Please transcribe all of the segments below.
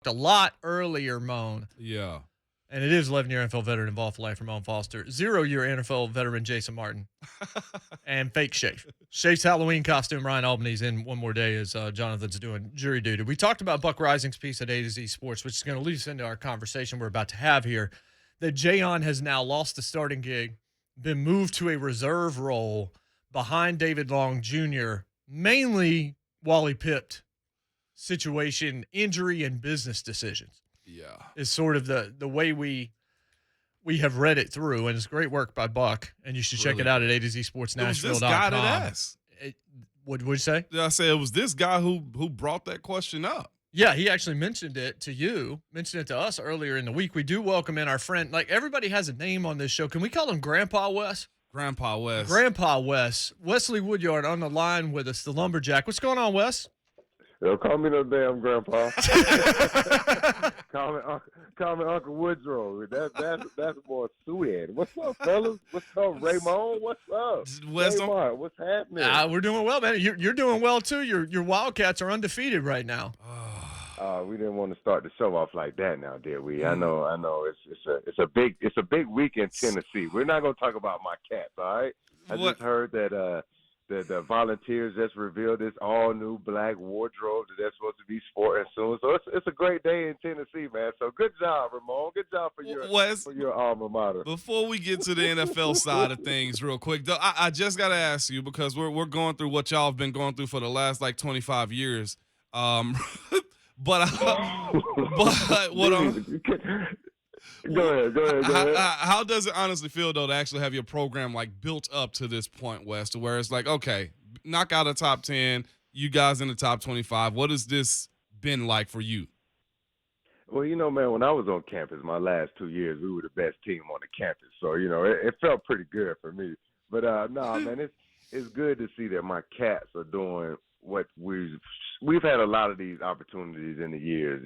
a lot earlier, Moan. Yeah. And it is 11-year NFL veteran involved for life, Ramon Foster. 0-year NFL veteran, Jason Martin. And fake Shafe. Shafe's Halloween costume, Ryan Albany's in one more day as Jonathan's doing jury duty. We talked about Buck Rising's piece at A to Z Sports, which is going to lead us into our conversation we're about to have here, that Jayon has now lost the starting gig, been moved to a reserve role behind David Long Jr., mainly Wally Pipped situation, injury, and business decisions. Yeah. Is sort of the way we have read it through, and it's great work by Buck, and you should check it out at A to Z Sports Nashville.com. It was this guy that asked. What'd you say? I said it was this guy who brought that question up. Yeah, he actually mentioned it to you, mentioned it to us earlier in the week. We do welcome in our friend. Like, everybody has a name on this show. Can we call him Grandpa Wes? Grandpa Wes. Grandpa Wes. Wesley Woodyard on the line with us, the lumberjack. What's going on, Wes? Yo, call me no damn grandpa. call me Uncle Woodrow. That's more sweet. What's up, fellas? What's up, Ramon? What's up? JMart, what's happening? We're doing well, man. You're doing well too. Your Wildcats are undefeated right now. We didn't want to start the show off like that now, did we? I know. It's a big week in Tennessee. We're not gonna talk about my Cats, all right? I just heard that the Volunteers just revealed this all-new black wardrobe that they're supposed to be sporting soon. So it's a great day in Tennessee, man. So good job, Ramon. Good job for your alma mater. Before we get to the NFL side of things real quick, though, I just got to ask you, because we're going through what y'all have been going through for the last, 25 years. But what Go ahead. How does it honestly feel, though, to actually have your program built up to this point, Wes, to where it's okay, knock out a top 10, you guys in the top 25. What has this been like for you? Well, man, when I was on campus, my last 2 years, we were the best team on the campus. So, it felt pretty good for me. But, no, man, it's good to see that my Cats are doing what we've had a lot of these opportunities in the years,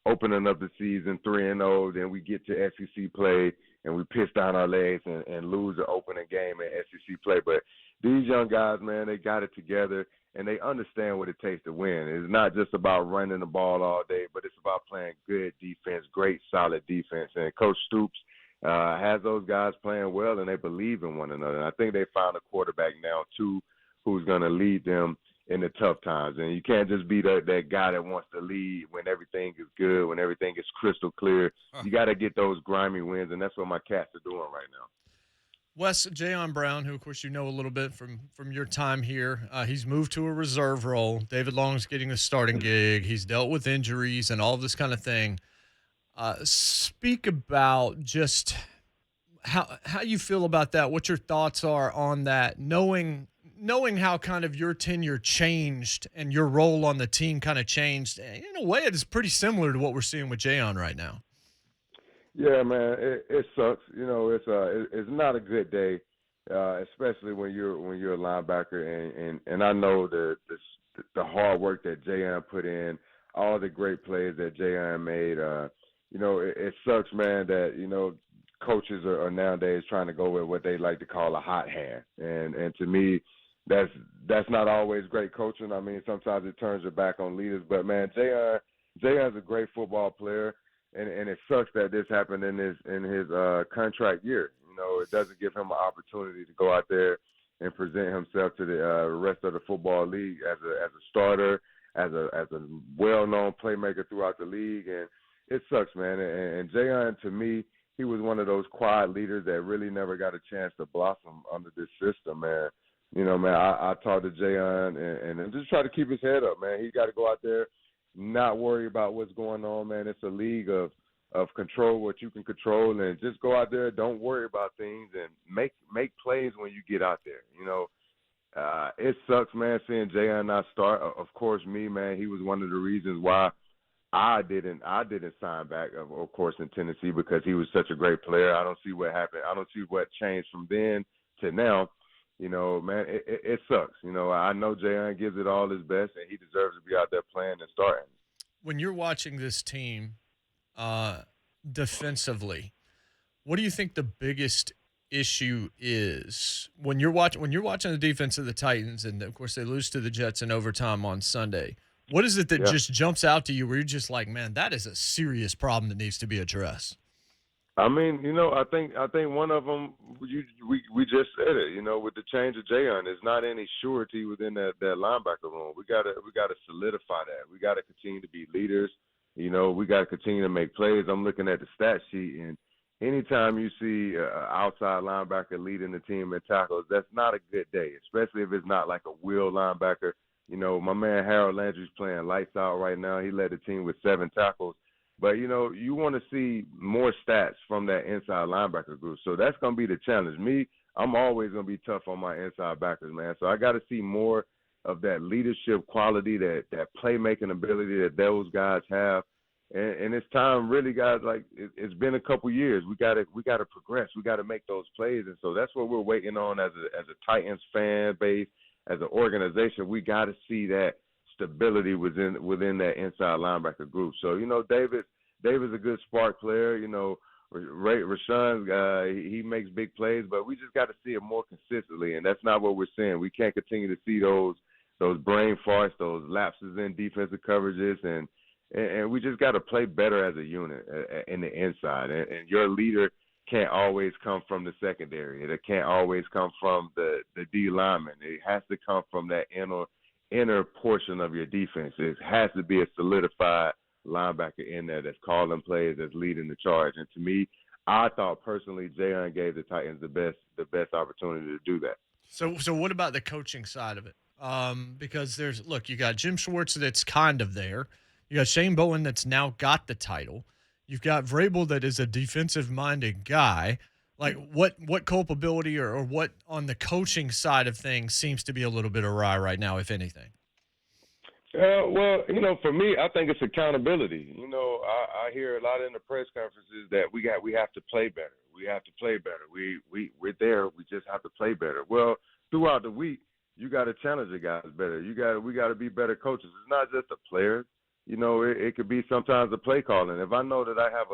opening up the season 3-0, then we get to SEC play and we piss down our legs and lose the opening game in SEC play. But these young guys, man, they got it together and they understand what it takes to win. It's not just about running the ball all day, but it's about playing good defense, great, solid defense. And Coach Stoops has those guys playing well and they believe in one another. And I think they found a quarterback now, too, who's going to lead them in the tough times. And you can't just be that guy that wants to lead when everything is good, when everything is crystal clear. You got to get those grimy wins, and that's what my Cats are doing right now. Wes, Jayon Brown, who, of course, you know a little bit from your time here, he's moved to a reserve role. David Long's getting the starting gig. He's dealt with injuries and all this kind of thing. Speak about just how you feel about that, what your thoughts are on that, knowing how kind of your tenure changed and your role on the team kind of changed. In a way, it is pretty similar to what we're seeing with Jayon right now. Yeah, man, it sucks. It's not a good day, especially when you're a linebacker. And I know the hard work that Jayon put in, all the great plays that Jayon made. It sucks, man, that coaches are nowadays trying to go with what they like to call a hot hand. And to me, that's not always great coaching. I mean, sometimes it turns your back on leaders. But, man, Jayon's a great football player, and it sucks that this happened in his contract year. It doesn't give him an opportunity to go out there and present himself to the rest of the football league as a starter, as a well-known playmaker throughout the league. And it sucks, man. And Jayon, to me, he was one of those quiet leaders that really never got a chance to blossom under this system, man. Man, I talked to Jayon and just try to keep his head up, man. He got to go out there, not worry about what's going on, man. It's a league of control what you can control, and just go out there, don't worry about things, and make plays when you get out there. It sucks, man, seeing Jayon not start. Of course, me, man, he was one of the reasons why I didn't sign back, of course, in Tennessee, because he was such a great player. I don't see what happened. I don't see what changed from then to now. Man, it sucks. I know Jayon gives it all his best, and he deserves to be out there playing and starting. When you're watching this team defensively, what do you think the biggest issue is when you're watching the defense of the Titans, and of course they lose to the Jets in overtime on Sunday? What is it that Yeah. just jumps out to you where you're just like, man, that is a serious problem that needs to be addressed? I mean, I think one of them we just said it. With the change of Jayon, there's not any surety within that linebacker room. We gotta solidify that. We gotta continue to be leaders. We gotta continue to make plays. I'm looking at the stat sheet, and anytime you see an outside linebacker leading the team in tackles, that's not a good day, especially if it's not like a wheel linebacker. My man Harold Landry's playing lights out right now. He led the team with 7 tackles. But, you want to see more stats from that inside linebacker group. So that's going to be the challenge. I'm always going to be tough on my inside backers, man. So I got to see more of that leadership quality, that playmaking ability that those guys have. And it's time, really, guys. Like it's been a couple years. We got to progress. We got to make those plays, and so that's what we're waiting on as a Titans fan base, as an organization. We got to see that stability within that inside linebacker group. So David's a good spark player. Rashawn's he makes big plays, but we just got to see it more consistently, and that's not what we're seeing. We can't continue to see those brain farts, those lapses in defensive coverages, and we just got to play better as a unit in the inside. And your leader can't always come from the secondary. It can't always come from the D lineman. It has to come from that inner portion of your defense. It has to be a solidified linebacker in there that's calling plays, that's leading the charge. And to me, I thought personally Jayon gave the Titans the best opportunity to do that. So what about the coaching side of it? Because you got Jim Schwartz that's kind of there. You got Shane Bowen that's now got the title. You've got Vrabel that is a defensive-minded guy. Like, what culpability or what on the coaching side of things seems to be a little bit awry right now, if anything? Well, for me, I think it's accountability. I hear a lot in the press conferences that we have to play better. We have to play better. We're there. We just have to play better. Well, throughout the week, you got to challenge the guys better. We got to be better coaches. It's not just the players. It could be sometimes the play calling. If I know that I have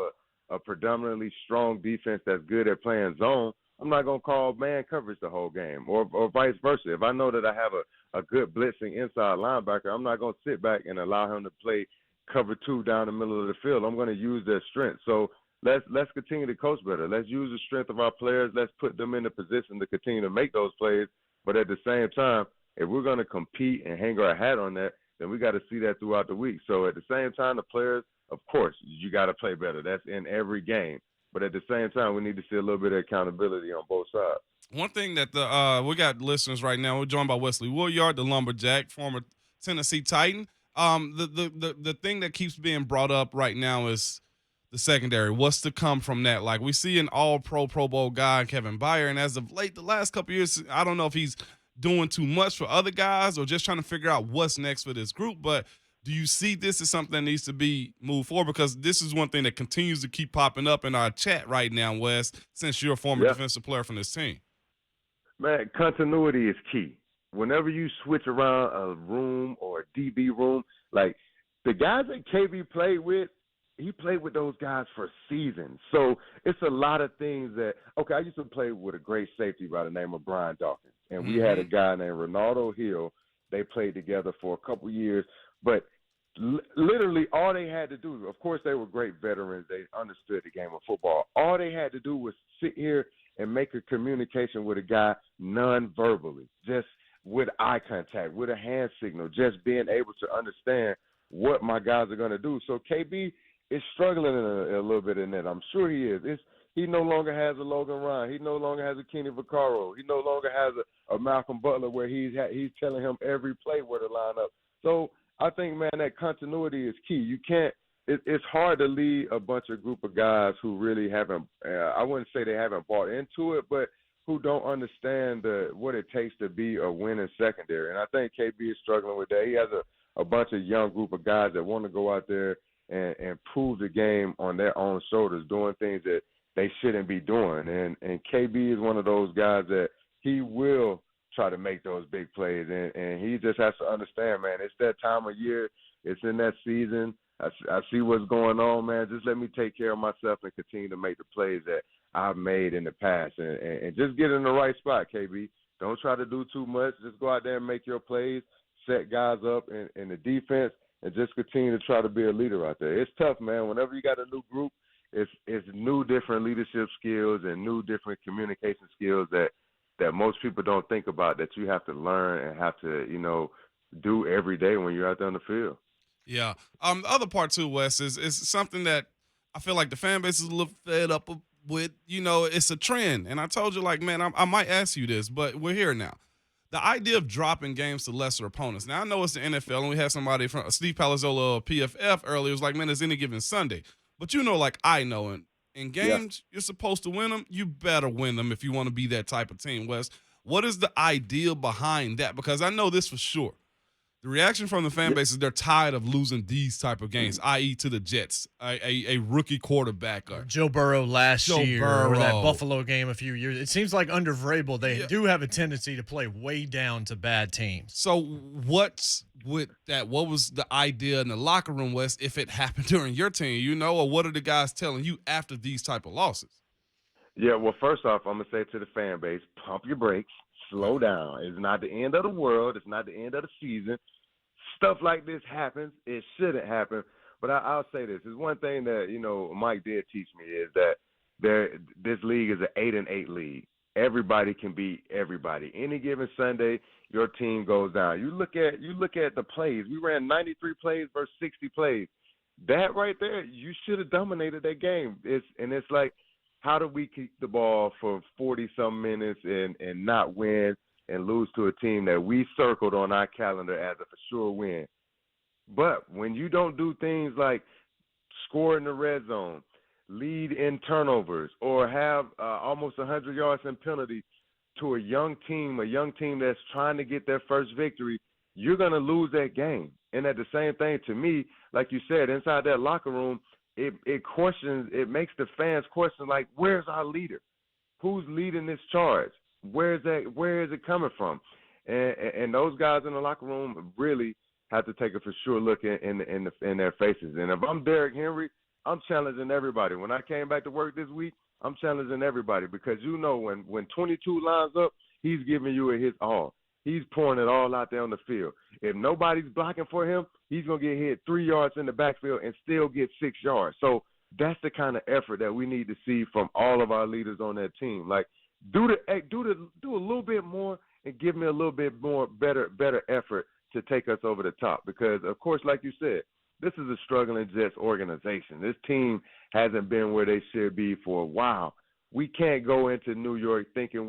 a predominantly strong defense that's good at playing zone, I'm not going to call man coverage the whole game, or vice versa. If I know that I have a good blitzing inside linebacker, I'm not going to sit back and allow him to play cover 2 down the middle of the field. I'm going to use their strength. So let's continue to coach better. Let's use the strength of our players. Let's put them in a position to continue to make those plays. But at the same time, if we're going to compete and hang our hat on that, then we got to see that throughout the week. So at the same time, the players, of course, you got to play better. That's in every game. But at the same time, we need to see a little bit of accountability on both sides. One thing that we got listeners right now. We're joined by Wesley Woodyard, the lumberjack, former Tennessee Titan. The thing that keeps being brought up right now is the secondary. What's to come from that? Like, we see an all-pro Pro Bowl guy, Kevin Byard, and as of late, the last couple of years, I don't know if he's doing too much for other guys or just trying to figure out what's next for this group. But do you see this as something that needs to be moved forward? Because this is one thing that continues to keep popping up in our chat right now, Wes, since you're a former defensive player from this team. Man, continuity is key. Whenever you switch around a room or a DB room, like the guys that KB played with, he played with those guys for seasons. So it's a lot of things that, okay, I used to play with a great safety by the name of Brian Dawkins. And we had a guy named Ronaldo Hill. They played together for a couple years. But literally all they had to do, of course they were great veterans. They understood the game of football. All they had to do was sit here and make a communication with a guy non-verbally, just with eye contact, with a hand signal, just being able to understand what my guys are going to do. So KB is struggling a little bit in that. I'm sure he is. He no longer has a Logan Ryan. He no longer has a Kenny Vaccaro. He no longer has a Malcolm Butler where he's telling him every play where to line up. So I think, man, that continuity is key. You can't – it's hard to lead a group of guys who really haven't I wouldn't say they haven't bought into it, but who don't understand what it takes to be a winning secondary. And I think KB is struggling with that. He has a bunch of young group of guys that want to go out there and prove the game on their own shoulders, doing things that they shouldn't be doing. And KB is one of those guys that he will try to make those big plays. And he just has to understand, man, it's that time of year. It's in that season. I see what's going on, man. Just let me take care of myself and continue to make the plays that I've made in the past. And just get in the right spot, KB. Don't try to do too much. Just go out there and make your plays. set guys up in the defense, and just continue to try to be a leader out there. It's tough, man. Whenever you got a new group, it's new different leadership skills and new different communication skills that most people don't think about, that you have to learn and have to, do every day when you're out there on the field. Yeah. The other part too, Wes, is something that I feel like the fan base is a little fed up with. It's a trend, and I told you, like, man, I might ask you this, but we're here now. The idea of dropping games to lesser opponents. Now I know it's the NFL, and we had somebody from Steve Palazzolo of PFF earlier. It was like, man, it's any given Sunday, but like I know, in games you're supposed to win them. You better win them if you want to be that type of team, Wes. What is the idea behind that? Because I know this for sure. The reaction from the fan base is they're tired of losing these type of games, i.e. to the Jets, a rookie quarterback. Or Joe Burrow last year, Burrow. or that Buffalo game a few years. It seems like under Vrabel, they do have a tendency to play way down to bad teams. So what's with that? What was the idea in the locker room, Wes, if it happened during your team, or what are the guys telling you after these type of losses? Yeah, well, first off, I'm going to say to the fan base, pump your brakes, slow down. It's not the end of the world. It's not the end of the season. Stuff like this happens. It shouldn't happen. But I'll say this. There's one thing that, Mike did teach me is that this league is an 8-8 league. Everybody can beat everybody. Any given Sunday, your team goes down. You look at the plays. We ran 93 plays versus 60 plays. That right there, you should have dominated that game. It's like, how do we keep the ball for 40-some minutes and not win and lose to a team that we circled on our calendar as a for sure win? But when you don't do things like score in the red zone, lead in turnovers, or have almost 100 yards in penalty to a young team that's trying to get their first victory, you're going to lose that game. And at the same thing, to me, like you said, inside that locker room, it makes the fans question, like, where's our leader? Who's leading this charge? Where is it coming from? And those guys in the locker room really have to take a for sure look in their faces. And if I'm Derrick Henry, I'm challenging everybody. When I came back to work this week, I'm challenging everybody, because when 22 lines up, he's giving you his all. He's pouring it all out there on the field. If nobody's blocking for him, he's going to get hit 3 yards in the backfield and still get 6 yards. So that's the kind of effort that we need to see from all of our leaders on that team. Like, do a little bit more and give me a little bit more better effort to take us over the top. Because, of course, like you said, this is a struggling Jets organization. This team hasn't been where they should be for a while. We can't go into New York thinking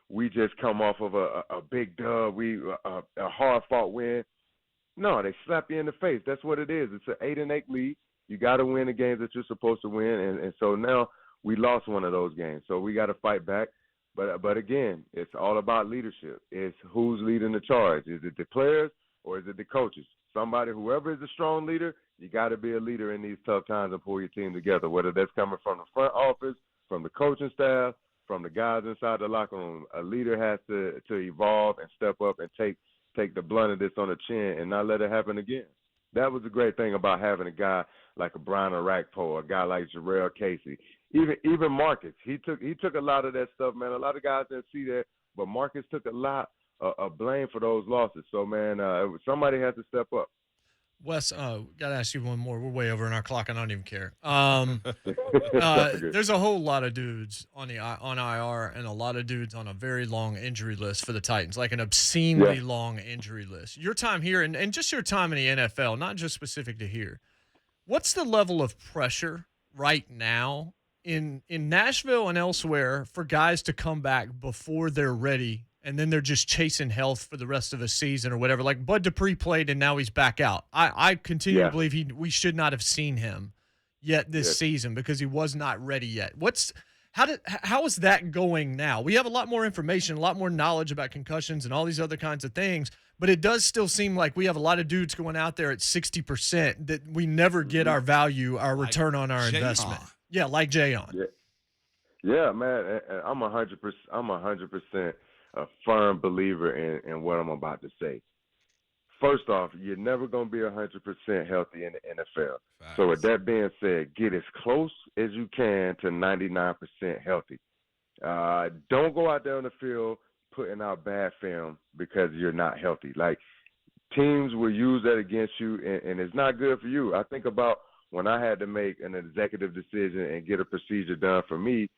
we just come off of a big dub, a hard-fought win. No, they slap you in the face. That's what it is. It's an 8-8 league. You got to win the games that you're supposed to win, and so now we lost one of those games. So we got to fight back. But again, it's all about leadership. It's who's leading the charge. Is it the players or is it the coaches? Whoever is a strong leader, you got to be a leader in these tough times and pull your team together, whether that's coming from the front office, from the coaching staff, from the guys inside the locker room. A leader has to evolve and step up and take the blunt of this on the chin and not let it happen again. That was the great thing about having a guy like a Brian Orakpo, a guy like Jarrell Casey, even Marcus. He took a lot of that stuff, man. A lot of guys didn't see that, but Marcus took a lot of blame for those losses. So, man, somebody has to step up. Wes, got to ask you one more. We're way over in our clock, and I don't even care. There's a whole lot of dudes on IR and a lot of dudes on a very long injury list for the Titans, like an obscenely long injury list. Your time here and just your time in the NFL, not just specific to here. What's the level of pressure right now in Nashville and elsewhere for guys to come back before they're ready, and then they're just chasing health for the rest of the season or whatever? Like Bud Dupree played, and now he's back out. I continue to believe we should not have seen him yet this season because he was not ready yet. How is that going now? We have a lot more information, a lot more knowledge about concussions and all these other kinds of things, but it does still seem like we have a lot of dudes going out there at 60% that we never get our value, our return on our investment. Yeah, like Jayon. Yeah, man. I'm 100% a firm believer in what I'm about to say. First off, you're never going to be 100% healthy in the NFL. Facts. So with that being said, get as close as you can to 99% healthy. Don't go out there on the field putting out bad film because you're not healthy. Like, teams will use that against you, and it's not good for you. I think about when I had to make an executive decision and get a procedure done for me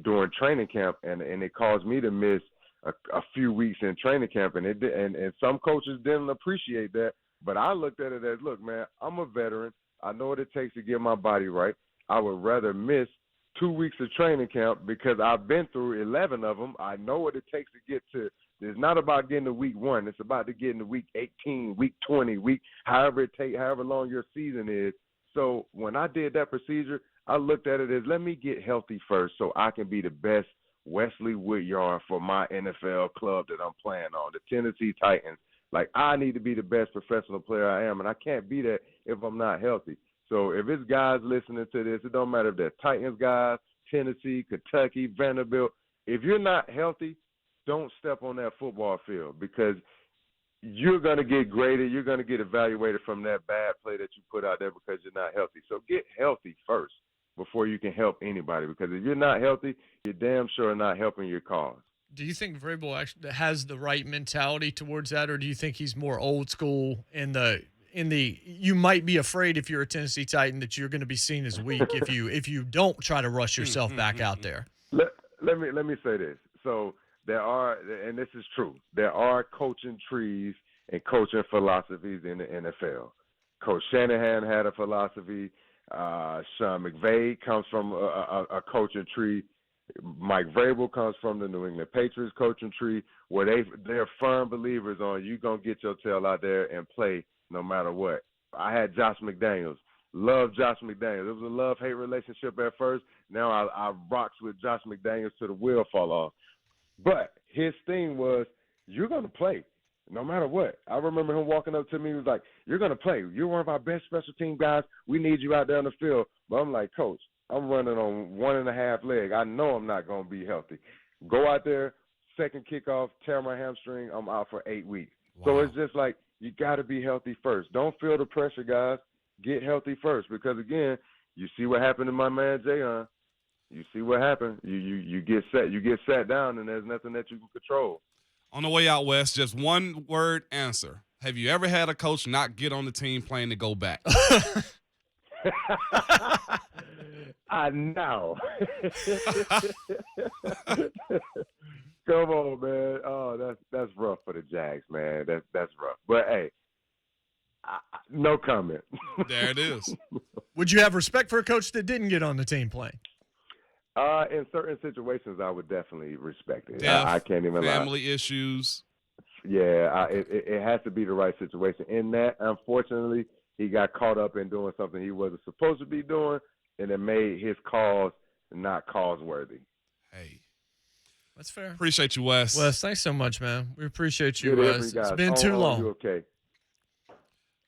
during training camp, and it caused me to miss a few weeks in training camp, and some coaches didn't appreciate that. But I looked at it as, look, man, I'm a veteran. I know what it takes to get my body right. I would rather miss 2 weeks of training camp because I've been through 11 of them. I know what it takes to get to. It's not about getting to week 1. It's about to getting to week 18, week 20, however long your season is. So when I did that procedure, I looked at it as, let me get healthy first so I can be the best Wesley Woodyard for my NFL club that I'm playing on, the Tennessee Titans. Like, I need to be the best professional player I am, and I can't be that if I'm not healthy. So if it's guys listening to this, it don't matter if they're Titans guys, Tennessee, Kentucky, Vanderbilt. If you're not healthy, don't step on that football field because you're going to get graded. You're going to get evaluated from that bad play that you put out there because you're not healthy. So get healthy first before you can help anybody, because if you're not healthy, you're damn sure not helping your cause. Do you think Vrabel actually has the right mentality towards that, or do you think he's more old school in the you might be afraid if you're a Tennessee Titan that you're going to be seen as weak if you don't try to rush yourself back out there? Let me say this. So there are, and this is true, there are coaching trees and coaching philosophies in the NFL. Coach Shanahan had a philosophy. Sean McVay comes from a coaching tree. Mike Vrabel comes from the New England Patriots coaching tree, where they're firm believers on you gonna get your tail out there and play no matter what. I had Josh McDaniels. Love Josh McDaniels. It was a love-hate relationship at first. Now I rocks with Josh McDaniels till the wheel fall off. But his thing was, you're going to play no matter what. I remember him walking up to me. He was like, you're going to play. You're one of our best special team guys. We need you out there on the field. But I'm like, Coach, I'm running on 1.5 leg. I know I'm not going to be healthy. Go out there, second kickoff, tear my hamstring. I'm out for 8 weeks. Wow. So it's just like, you got to be healthy first. Don't feel the pressure, guys. Get healthy first, because, again, you see what happened to my man Jayon. You see what happened. You get sat down, and there's nothing that you can control. On the way out west, just one word answer. Have you ever had a coach not get on the team plane to go back? I know. Come on, man. Oh, that's rough for the Jags, man. That's rough. But hey, no comment. There it is. Would you have respect for a coach that didn't get on the team plane? In certain situations, I would definitely respect it. Death, I can't even lie. Family issues. Yeah, it has to be the right situation. In that, unfortunately, he got caught up in doing something he wasn't supposed to be doing, and it made his cause not cause-worthy. Hey. That's fair. Appreciate you, Wes. Wes, thanks so much, man. We appreciate you, Wes. It's been too long. You okay?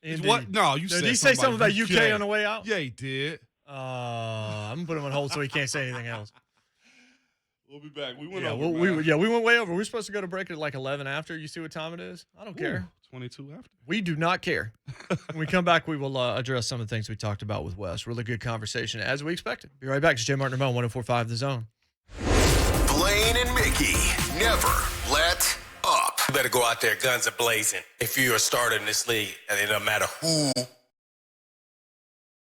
Indeed. What? No, you said did he say something about UK on the way out? Yeah, he did. I'm going to put him on hold so he can't say anything else. We'll be back. We went over. We went way over. We're supposed to go to break at like 11 after. You see what time it is? I don't care. 22 after. We do not care. When we come back, we will address some of the things we talked about with Wes. Really good conversation, as we expected. Be right back. It's JMart and Ramon, 104.5 The Zone. Blaine and Mickey, never let up. You better go out there guns a blazing if you're a starter in this league, and it doesn't matter who